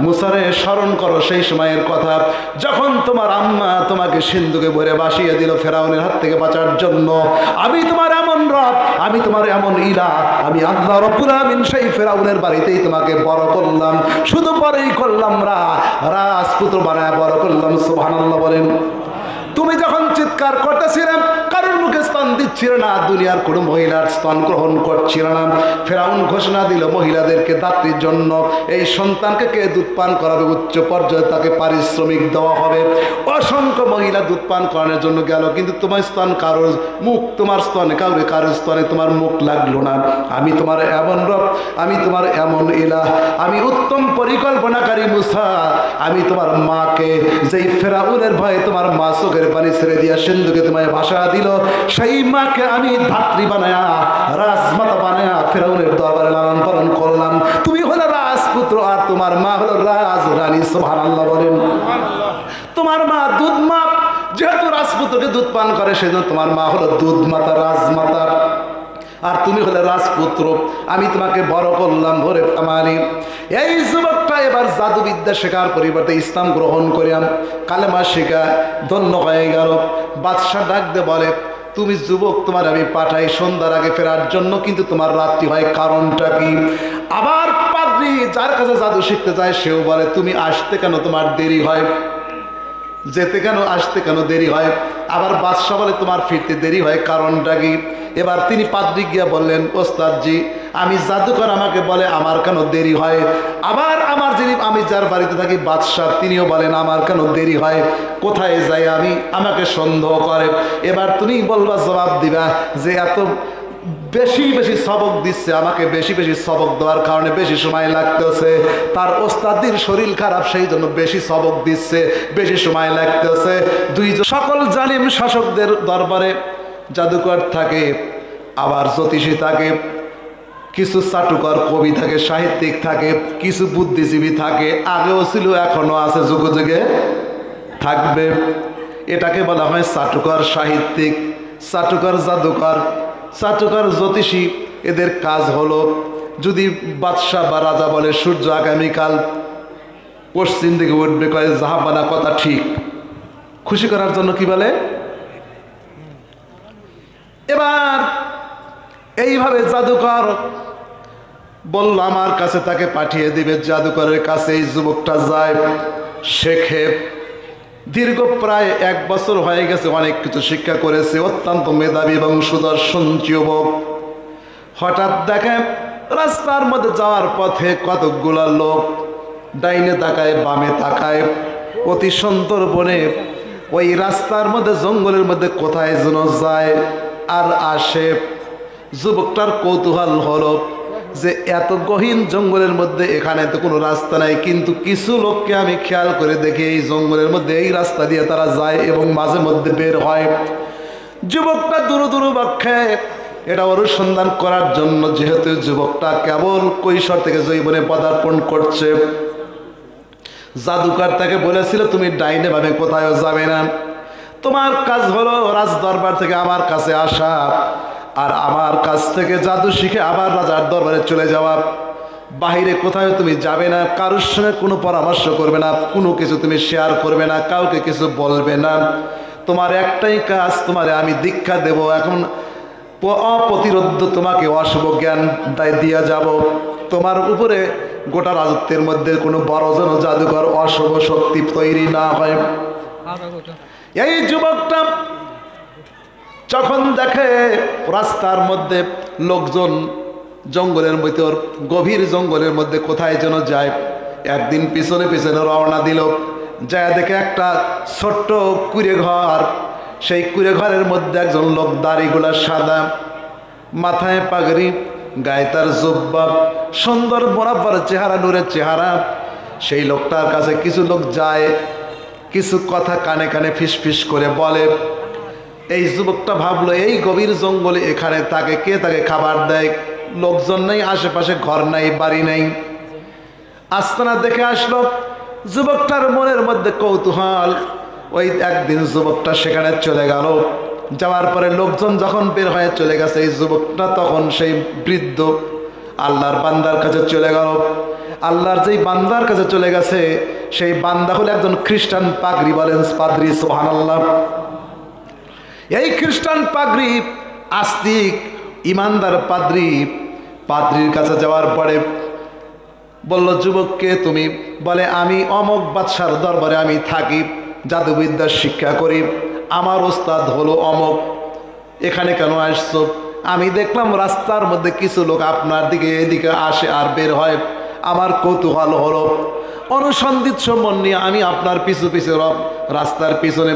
মুসারে স্মরণ করো সেই সময়ের কথা যখন তোমার আম্মা তোমাকে সিন্ধুকে ভরে বাসিয়ে দিল ফেরাউনের হাত থেকে বাঁচার জন্য। আমি তোমার এমন রব, আমি তোমার এমন ইলাহ, আমি আল্লাহ রব্বুল আমিন সেই ফেরাউনের বাড়িতেই তোমাকে বড় করলাম, শুধু বড়ই করলাম রাজপুত্র বানায় বড় করলাম। সুবহানাল্লাহ বলেন। তুমি যখন চিৎকার করতেছিলে কারোর মুখে স্তন দিচ্ছিল না, দুনিয়ার কোনো মহিলার স্তন গ্রহণ করছিল না। ফেরাউন ঘোষণা দিল মহিলাদেরকে দাত্রীর জন্য এই সন্তানকে কে দুধ পান করাবে উচ্চ পর্যায়ে তাকে পারিশ্রমিক দেওয়া হবে। অসংখ্য মহিলা দুধ পান করানোর জন্য গেল, কিন্তু তোমার স্তন কারোর মুখ, তোমার স্তনে কারোর স্তনে তোমার মুখ লাগলো না। আমি তোমার এমন রব, আমি তোমার এমন ইলাহ, আমি উত্তম পরিকল্পনাকারী মুসা। আমি তোমার মাকে, যেই ফেরাউনের ভয়ে তোমার মা চোখের পানি ছেড়ে দিয়া সিন্ধুকে তোমায় ভাষা দিল, সেই মাকে আমি ধাত্রী বানায়া রাজমাতা বানায়া ফেরাউনের দরবারে লালন পালন করলাম। তুমি হলো রাজপুত্র আর তোমার মা হলো রাজরানী। সুবহানাল্লাহ বলেন। তোমার মা দুধ মা, যেহেতু রাজপুত্রকে দুধ পান করে সেজন্য তোমার মা হলো দুধ মাতা, রাজমাতা, আর তুমি হলে রাজপুত্র। আমি তোমাকে বড় করলাম ভরে আমারি। এই যুবকটা এবার জাদুবিদ্যা শেখার পরিবর্তে ইসলাম গ্রহণ করিয়াম কালেমা শেখা ধন্য হয়ে গেল। বাদশাহ ডাক দে বলে, তুমি যুবক, তোমার আমি পাঠাই সন্ধ্যার আগে ফেরার জন্য, কিন্তু তোমার রাত্রি হয়, কারণটা কি? আবার পাদ্রী যার কাছে জাদু শিখতে যায় সেও বলে, তুমি আসতে কেন তোমার দেরি হয়, যেতে কেন আসতে কেন দেরি হয়? আবার বাদশাহ বলে, তোমার ফিরতে দেরি হয়, কারণটা কি? এবার তিনি পাদ্রী গিয়া বললেন, ওস্তাদজি আমি জাদুকর, আমাকে বলে আমার কেন দেরি হয়। আবার আমার যিনি, আমি যার বাড়িতে থাকি বাদশাহ, তিনিও বলেন আমার কেন দেরি হয়, কোথায় যাই আমি, আমাকে সন্দেহ করে। এবার তুমি বলবা, জবাব দিবা যে এত বেশি বেশি সবক দিচ্ছে, আমাকে বেশি বেশি সবক দেওয়ার কারণে বেশি সময় লাগতেছে। তার ওস্তাদির শরীর খারাপ, সেই জন্য বেশি সবক দিচ্ছে, বেশি সময় লাগতেছে। সকল জালিম শাসকদের দরবারে জাদুকর থাকে, আবার জ্যোতিষী থাকে, কিছু চাটুকর কবি থাকে, সাহিত্যিক থাকে, কিছু বুদ্ধিজীবী থাকে, আগেও ছিল এখনো আছে, যুগে যুগে থাকবে। এটাকে বলা হয় চাটুকর সাহিত্যিক, চাটুকর জাদুকর, চাটুকর জ্যোতিষী। এদের কাজ হলো, যদি বাদশাহ বা রাজা বলে সূর্য আগামীকাল পশ্চিম দিকে উঠবে, কয়ে জাহাবানা কথা ঠিক, খুশি করার জন্য কি বলে। এবার এইভাবে জাদুকর বলল আমার কাছে, তাকে পাঠিয়ে দিবে। জাদুকরের কাছে এই যুবকটা যায়, শেখে। দীর্ঘ প্রায় 1 বছর হয়ে গেছে, অনেক কিছু শিক্ষা করেছে, অত্যন্ত মেধাবী এবং সুদর্শন যুবক। হঠাৎ দেখে রাস্তার মধ্যে যাওয়ার পথে কতকগুলো লোক ডাইনে তাকায় বামে তাকায়, অতি সন্তর্পণে ওই রাস্তার মধ্যে জঙ্গলের মধ্যে কোথায় যেন যায় আর আসে। যুবকটার কৌতূহল হলো যে এত গহীন জঙ্গলের মধ্যে এখানে তো কোনো রাস্তা নাই, কিন্তু কিছু লোককে আমি খেয়াল করে দেখি এই জঙ্গলের মধ্যে এই রাস্তা দিয়ে তারা যায় এবং মাঝে মধ্যে বের হয়। যুবকটা দূর দূর বাক্যে এটা অনুসন্ধান করার জন্য, যেহেতু যুবকটা কেবল কৈশোর থেকে যৌবনে পদার্পণ করছে, জাদুকর তাকে বলেছিল তুমি ডাইনে ভাবে কোথায়ও যাবে না, তোমার কাজ হলো রাজ দরবার থেকে আমার কাছে আসা আর আমার কাছ থেকে জাদু শিখে আবার রাজার দরবারে চলে যাওয়া। বাহিরে কোথাও তুমি যাবে না, কারোর সঙ্গে কোনো পরামর্শ করবে না, কোনো কিছু তুমি শেয়ার করবে না, কাউকে কিছু বলবে না। তোমার একটাই কাজ, তোমারে আমি দীক্ষা দেব, এখন অপ্রতিরোধ তোমাকে অশুভ জ্ঞান দিয়ে যাব। তোমার উপরে গোটা রাজত্বের মধ্যে কোনো বড় যেন জাদুকর অশুভ শক্তি তৈরি না হয়। এই যুবকটা যখন দেখে রাস্তার মধ্যে লোকজন জঙ্গলের ভিতর, গভীর জঙ্গলের মধ্যে কোথায় যেন যায়, একদিন পিছনে পিছনে রওনা দিল। যায় দেখে একটা ছোট্ট কুড়ে ঘর, সেই কুড়ে ঘরের মধ্যে একজন লোক, দাড়িগুলা সাদা, মাথায় পাগড়ি, গায়ে তার জুব্বা, সুন্দর বরাবর চেহারা, নূরের চেহারা। সেই লোকটার কাছে কিছু লোক যায়, কিছু কথা কানে কানে ফিসফিস করে বলে। এই যুবকটা ভাবলো এই গভীর জঙ্গলে এখানে তাকে কে তাকে খাবার দেয়, লোকজন নেই, আশেপাশে ঘর নাই, বাড়ি নেই। আস্তানা দেখে আসলো। যুবকটার মনের মধ্যে কৌতূহল। ওই একদিন যুবকটা সেখানে চলে গেল, যাওয়ার পরে লোকজন যখন বের হয়ে চলে গেছে, এই যুবকটা তখন সেই বৃদ্ধ আল্লাহর বান্দার কাছে চলে গেল। আল্লাহর যেই বান্দার কাছে চলে গেছে সেই বান্দা হলো একজন খ্রিস্টান পাগড়ি, বলেন পাদ্রী সুবহানাল্লাহ। এই খ্রিস্টান পাগড়ি আস্তিক ইমানদার পাদ্রীর কাছে যাওয়ার পরে বলল, যুবককে তুমি? বলে, আমি অমক বাদশার দরবারে আমি থাকি, জাদুবিদ্যার শিক্ষা করি, আমার ওস্তাদ হলো অমক। এখানে কেন আসছো? আমি দেখলাম রাস্তার মধ্যে কিছু লোক আপনার দিকে এদিকে আসে আর বের হয়, আমার কৌতূহল হলো, অনুসন্ধিৎস মন নিয়ে আমি আপনার পিছু পিছু রাস্তার পিছনে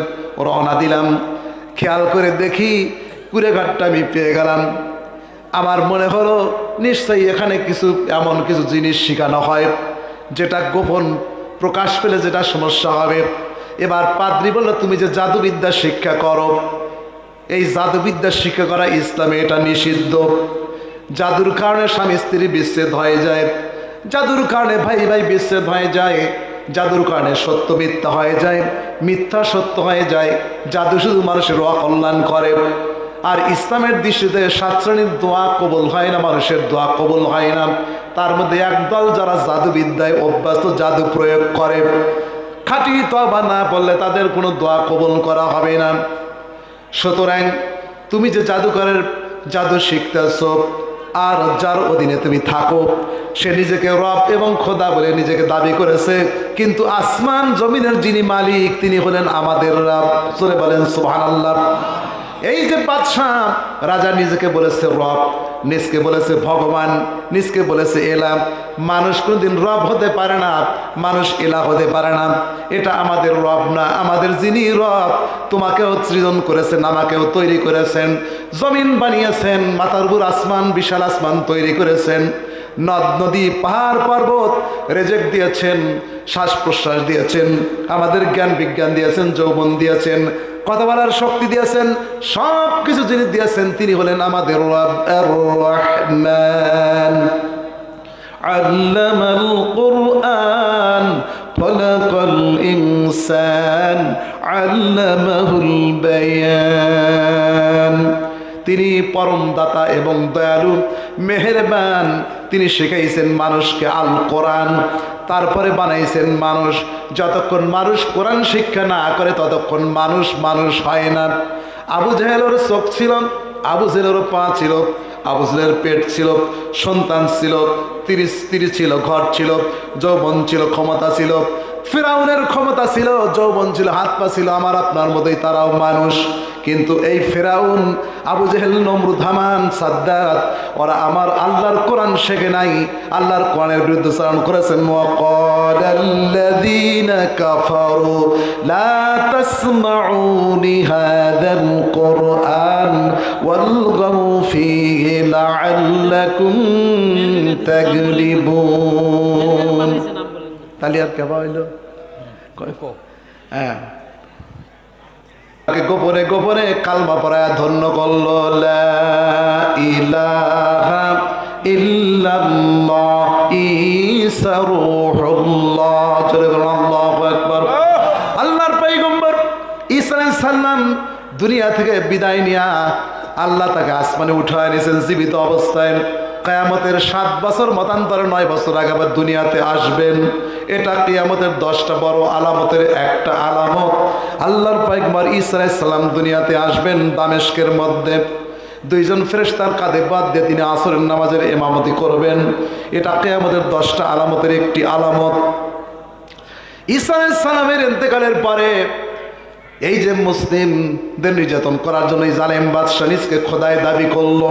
রওনা দিলাম। খেয়াল করে দেখি কুড়েঘাটটা আমি পেয়ে গেলাম। আমার মনে হলো নিশ্চয়ই এখানে এমন কিছু জিনিস শেখানো হয় যেটা গোপন প্রকাশ পেলে যেটা সমস্যা হবে। এবার পাদ্রী বলল, তুমি যে জাদুবিদ্যা শিক্ষা করো, এই জাদুবিদ্যা শিক্ষা করা ইসলামে এটা নিষিদ্ধ। জাদুর কারণে স্বামী স্ত্রী বিচ্ছেদ হয়ে যায়, জাদুর কারণে ভাই ভাই বিচ্ছেদ হয়ে যায়, জাদুর কারণে সত্য মিথ্যা হয়ে যায়, মিথ্যা সত্য হয়ে যায়। জাদু শুধু মানুষের অকল্যাণ করে। আর ইসলামের দৃষ্টিতে 7 শ্রেণীর দোয়া কবুল হয় না, মানুষের দোয়া কবুল হয় না। তার মধ্যে একদল যারা জাদুবিদ্যায় অভ্যস্ত, জাদু প্রয়োগ করে, খাঁটি তওবা না বললে তাদের কোনো দোয়া কবুল করা হবে না। সুতরাং তুমি যে জাদুকরের জাদু শিখতেছ আর যার অধীনে তুমি থাকো, সে নিজেকে রব এবং খোদা বলে নিজেকে দাবি করেছে, কিন্তু আসমান জমিনের যিনি মালিক তিনি হলেন আমাদের রব। জোরে বলেন সুবহানাল্লাহ। এই যে বাদশাহ রাজা নিজেকে বলেছে রব, নিজকে বলেছে ভগবান, নিজকে বলেছে এলা। মানুষ কোনদিন রব হতে পারে না, মানুষ এলা হতে পারে না। এটা আমাদের রব না, আমাদের যিনি রব, তোমাকেও সৃজন করেছেন, আমাকেও তৈরি করেছেন, জমিন বানিয়েছেন, মাথার উপর আসমান, বিশাল আসমান তৈরি করেছেন, নদ নদী পাহাড় পর্বত রেজেক দিয়েছেন, শ্বাস প্রশ্বাস দিয়েছেন, আমাদের জ্ঞান বিজ্ঞান দিয়েছেন, যৌবন দিয়েছেন, কথা বলার শক্তি দিয়েছেন, সব কিছু জিনিস দিয়েছেন। তিনি হলেন আমাদের রব আর রহমান। আল্লামাল কুরআন খলাকাল ইনসান আল্লামাহুল বায়ান। তিনি পরম দাতা এবং দয়ালু, মেহেরবান। তিনি শিখাইছেন মানুষকে আল কোরআন, তারপরে বানাইছেন মানুষ। যতক্ষণ মানুষ কোরআন শিক্ষা না করে ততক্ষণ মানুষ মানুষ হয় না। আবু জাহেলের চোখ ছিল, আবু জেহেলের পা ছিল, আবু জেহেলের পেট ছিল, সন্তান ছিল, স্ত্রী ছিল, ঘর ছিল, যৌবন ছিল, ক্ষমতা ছিল। ফিরাউনের ক্ষমতা ছিল, যৌবন ছিল, হাত পা ছিল, আমার আপনার মতোই তারাও মানুষ। কিন্তু এই ফিরাউন, আবু জেহেল, নমরুদ, হামান, সাদ্দাত, ওরা আমার আল্লাহর কোরআন শেখে নাই, আল্লাহর কোরআনের বিরুদ্ধে চারণ করেছেন। ওয়াকালাল্লাযীনা কাফারু লা তাসমাউ লিহাযাল কুরআন ওয়ালগাউ ফীহি লাআল্লাকুম তাগলিবুন। তাহলে আর কেবা হইল? হ্যাঁ, গোপনে গোপনে কালমা পড়ায় ধন্য করল, লা ইলাহা ইল্লাল্লাহ ঈসা রূহুল্লাহ। চলে গেল, আল্লাহু আকবার। আল্লাহর পয়গম্বর ঈসা আলাইহিস সালাম দুনিয়া থেকে বিদায় নিয়া আল্লাহ তাকে আসমানে উঠায় নিয়েছেন জীবিত অবস্থায়। কিয়ামতের 7 বছর মতান্তরে 9 বছর আগে আবার দুনিয়াতে আসবেন। এটা কিয়ামতের 10টা বড় আলামতের একটা আলামত। আল্লাহর পয়গম্বর ঈসা আলাইহিস সালাম দুনিয়াতে আসবেন দামেস্কের মধ্যে। 2 জন ফেরেশতার কাঁধে বাদ দিয়ে তিনি আসরের নামাজের ইমামতি করবেন। এটা কিয়ামতের 10টা আলামতের একটি আলামত। ঈসা আলাইহিস সালামের ইন্তেকালের পরে এই যে মুসলিমদের নির্যাতন করার জন্য এই জালেম বাদশা নিজকে খোদায় দাবি করলো,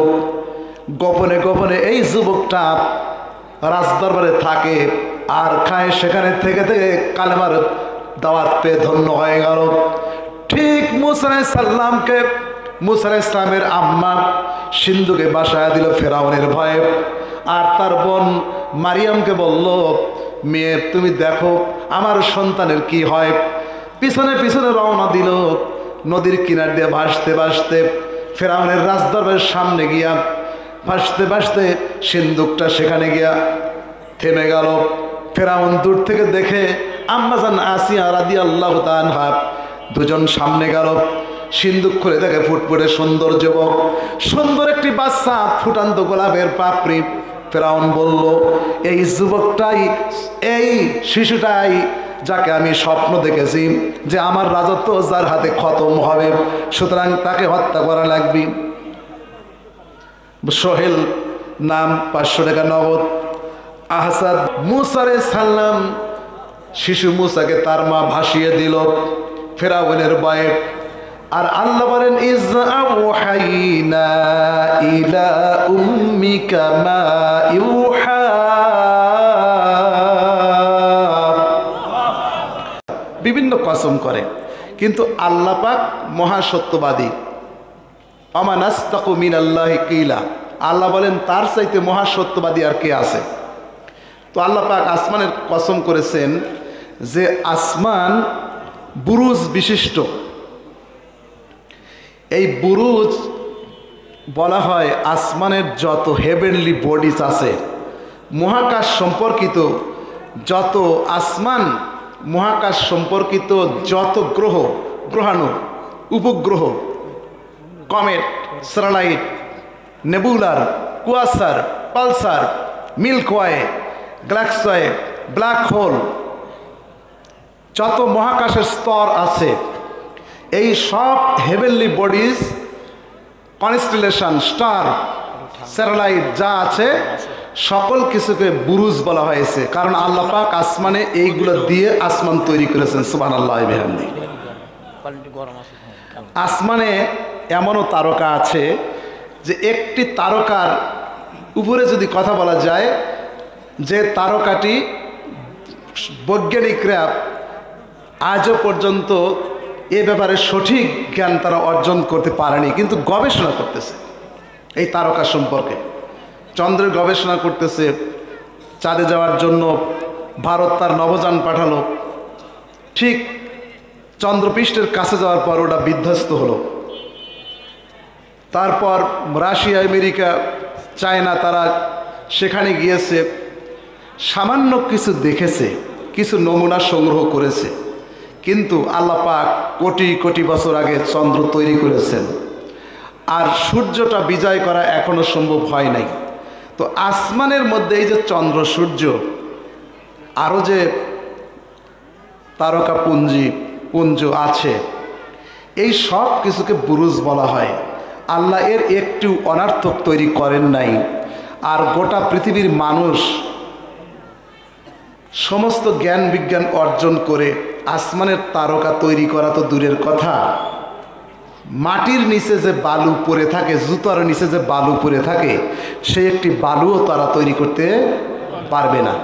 গোপনে গোপনে এই যুবকটা রাজদরবারে থাকে আর খায়, সেখানে থেকে থেকে কালেমার দাওয়াত পেয়ে ধন্য হয়ে গেল। ঠিক মুসা আলাইহিস সালামকে, মুসা আলাইহিস সালামের আম্মা সিন্ধুকে বাসায় দিল ফেরাউনের ভয়ে। আর তার বোন মারিয়ামকে বলল, মেয়ে তুমি দেখো আমার সন্তানের কি হয়। পিছনে পিছনে রওনা দিল, নদীর কিনার দিয়ে ভাসতে ভাসতে ফেরাউনের রাজদরবারের সামনে গিয়া ভাসতে ভাসতে সিন্ধুকটা সেখানে গিয়া থেমে গেল। ফেরাউন দূর থেকে দেখে আম্মাজান আসিয়া রাদিয়াল্লাহু তাআলা আনহা দুজন সামনে গেল। সিন্ধুক খুলে দেখে ফুটফুটে সুন্দর যুবক, সুন্দর একটি বাচ্চা, ফুটান্ত গোলাপের পাপড়ি। ফেরাউন বলল, এই যুবকটাই, এই শিশুটাই যাকে আমি স্বপ্ন দেখেছি যে আমার রাজত্ব যার হাতে খতম হবে, সুতরাং তাকে হত্যা করা লাগবে। সোহেল নাম, 500 টাকা নগদ। আহসাদ মুসা আলাইহিস সালাম, শিশু মুসাকে তার মা ভাসিয়ে দিল ফেরাউনের ভয়ে। আর আল্লাহ বলেন, ইজ আওহাইনা ইলা উম্মিকা মা ইউহা। বিভিন্ন কসম করে, কিন্তু আল্লাহ পাক মহাসত্যবাদী। আমা নাস্তাকু মিনাল্লাহি কিলা, আল্লাহ বলেন তার চাইতে মহাসত্যবাদী আর কে আছে। তো আল্লাহ পাক আসমানের কসম করেছেন যে আসমান বুরুজ বিশিষ্ট। এই বুরুজ বলা হয় আসমানের যত হেভেনলি বডিজ আছে, মহাকাশ সম্পর্কিত যত আসমান, মহাকাশ সম্পর্কিত যত গ্রহ, গ্রহাণু, উপগ্রহ, comet, satellite, nebular, quasar, pulsar, Milky Way, galaxy, black hole, যত মহাকাশের স্তর আছে, এই সব heavenly bodies, constellation, star, satellite যা আছে সকল কিছুকে বুরুজ বলা হয়েছে। কারণ আল্লাহ পাক আসমানে এইগুলো দিয়ে আসমান তৈরি করেছেন। সুবহানাল্লাহ ওয়া বিহামদিহি। আসমানে এমনও তারকা আছে যে একটি তারকার উপরে যদি কথা বলা যায়, যে তারকাটি বৈজ্ঞানিকরা আজও পর্যন্ত এ ব্যাপারে সঠিক জ্ঞান তারা অর্জন করতে পারেনি, কিন্তু গবেষণা করতেছে এই তারকা সম্পর্কে। চন্দ্রের গবেষণা করতেছে, চাঁদে যাওয়ার জন্য ভারত তার নভোযান পাঠালো, ঠিক চন্দ্রপৃষ্ঠের কাছে যাওয়ার পর ওটা বিধ্বস্ত হলো। তারপর রাশিয়া, আমেরিকা, চায়না তারা সেখানে গিয়েছে, সামান্য কিছু দেখেছে, কিছু নমুনা সংগ্রহ করেছে। কিন্তু আল্লাহ পাক কোটি কোটি বছর আগে চন্দ্র তৈরি করেছেন, আর সূর্যটা বিজয় করা এখনো সম্ভব হয় নাই। তো আসমানের মধ্যে এই যে চন্দ্র, সূর্য, আরও যে তারকা পুঞ্জ আছে, এই সব কিছুকে বুরুজ বলা হয়। আল্লাহ এর একটু অনার্থক তৈরি করেন নাই। আর গোটা পৃথিবীর মানুষ সমস্ত জ্ঞান বিজ্ঞান অর্জন করে আসমানের তারকা তৈরি করা তো দূরের কথা, মাটির নিচে যে বালু পড়ে থাকে, জুতার নিচে যে বালু পড়ে থাকে, সে একটি বালুও তারা তৈরি করতে পারবে না।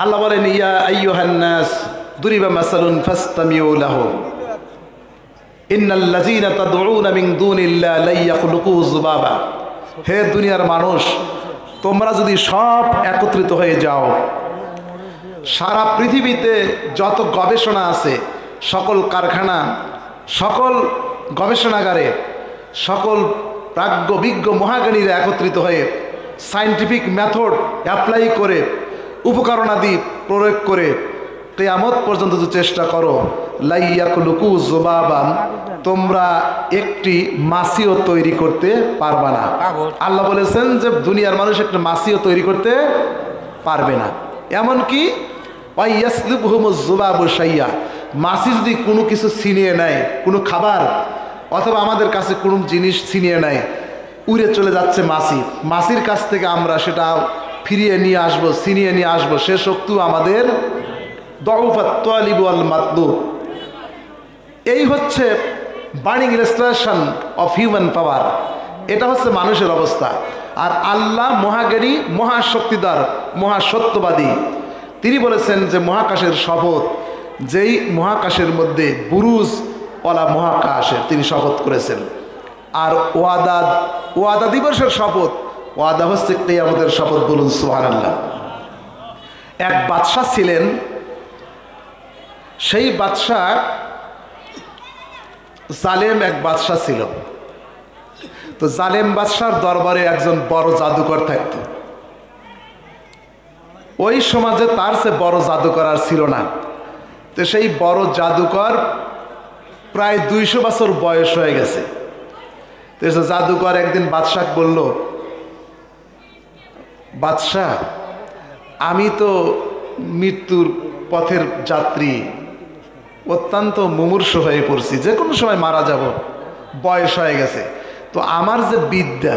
আল্লাহ বলেন, ইয়া আইয়ুহান নাস দুরিবা মাসালুন ফাসতামিউ লাহু ইন্নাল্লাযীনা তাদউনা মিন দুনিল্লাহি লা ইয়াখলুকু যুবাবা। হে দুনিয়ার মানুষ, তোমরা যদি সব একত্রিত হয়ে যাও, সারা পৃথিবীতে যত গবেষণা আছে, সকল কারখানা, সকল গবেষণাগারে সকল প্রাজ্ঞ বিজ্ঞ মহাজ্ঞানীরা একত্রিত হয়ে সায়েন্টিফিক মেথড অ্যাপ্লাই করে, উপকরণাদি প্রয়োগ করে কিয়ামত পর্যন্ত যে চেষ্টা করো, লা ইয়াখলুকু যুবাবান, তোমরা একটি মাছিও তৈরি করতে পারবে না। আল্লাহ বলেছেন যে দুনিয়ার মানুষ একটা মাছিও তৈরি করতে পারবে না। এমনকি ওয়াইয়াসলুবহুমুজ যুবাবু শাইয়া, মাছি যদি কোনো কিছু ছিনিয়ে নেয়, কোনো খাবার অথবা আমাদের কাছে কোনো জিনিস ছিনিয়ে নেয়, উড়ে চলে যাচ্ছে মাছি, মাছির কাছ থেকে আমরা সেটা ফিরিয়ে নিয়ে আসবো, ছিনিয়ে নিয়ে আসবো, সে শক্তি আমাদের দউফাত তালিব ওয়াল মাতলুব। এই হচ্ছে বার্নিং ইলাস্ট্রেশন অফ হিউম্যান পাওয়ার। এটা হচ্ছে মানুষের অবস্থা। আর আল্লাহ মহাজ্ঞানী, মহাশক্তিদার, মহাসত্যবাদী। তিনি বলেছেন যে মহাকাশের শপথ, যেই মহাকাশের মধ্যে বুরুজ ওয়ালা মহাকাশের তিনি শপথ করেছেন। আর ওয়াদা দিবসের শপথ, ওয়াদা হচ্ছে কিয়ামতের শপথ। বলুন সুবহানাল্লাহ। এক বাদশা ছিলেন, সেই বাদশা জালেম এক বাদশা ছিল। তো জালেম বাদশার দরবারে একজন বড় জাদুকর থাকত। ওই সমাজে তার সে বড় জাদুকর আর ছিল না। তো সেই বড় জাদুকর প্রায় 200 বছর বয়স হয়ে গেছে। তো জাদুকর একদিন বাদশাকে বলল বাদশাহ, আমি তো মৃত্যুর পথের যাত্রী, অত্যন্ত মুমূর্ষু হয়ে পড়ছি, যে কোনো সময় মারা যাব, বয়স হয়ে গেছে। তো আমার যে বিদ্যা